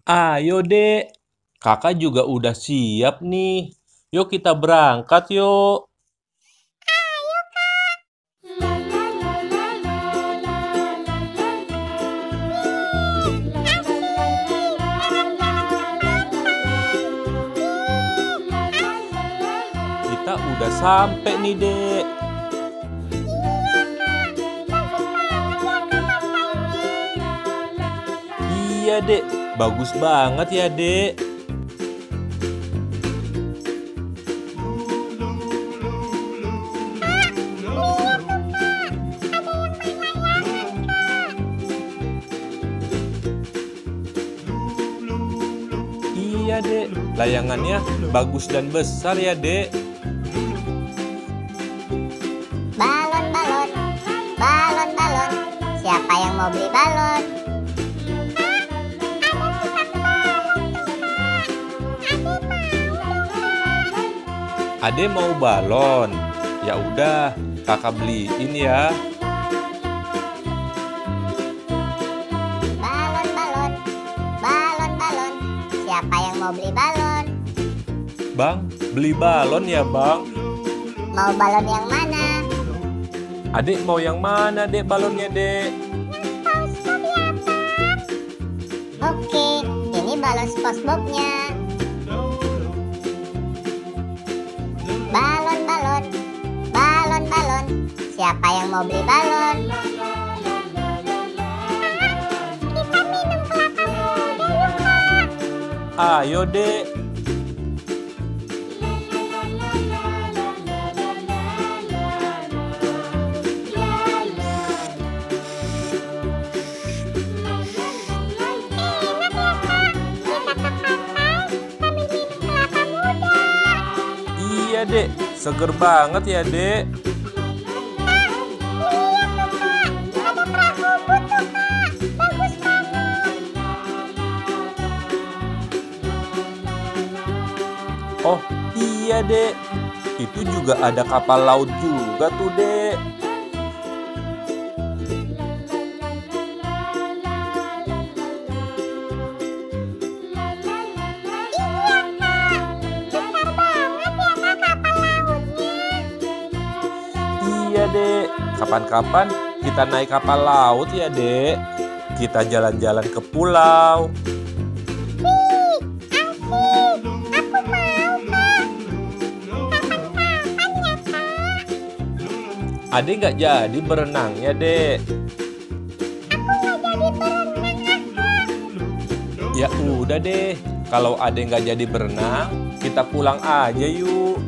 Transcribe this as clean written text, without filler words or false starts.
Ayo, Dek. Kakak juga udah siap nih. Yuk kita berangkat yuk. Kita udah sampai nih, Dek. Iya, Dek. Bagus banget ya, Dek. Iya, Dek. Layangannya bagus dan besar ya, Dek. Balon, balon, balon, balon. Siapa yang mau beli balon? Ade mau balon. Ya udah, kakak beliin ya. Balon, balon, balon, balon. Siapa yang mau beli balon? Bang, beli balon ya, Bang. Mau balon yang mana? Adek mau yang mana, Dek, balonnya, Dek? Oke, ini balon SpongeBob-nya. Balon, balon, balon, balon. Siapa yang mau beli balon? Kita minum kelapa muda yuk, Kak. Ayo, Dek. Iya, Dek. Seger banget ya, Dek. Oh, iya, Dek. Itu juga ada kapal laut juga tuh, Dek. Iya, Dek. Kapan-kapan kita naik kapal laut ya, Dek. Kita jalan-jalan ke pulau. Ade nggak jadi berenangnya, Dek. Ya udah deh, kalau Ade nggak jadi berenang, kita pulang aja yuk.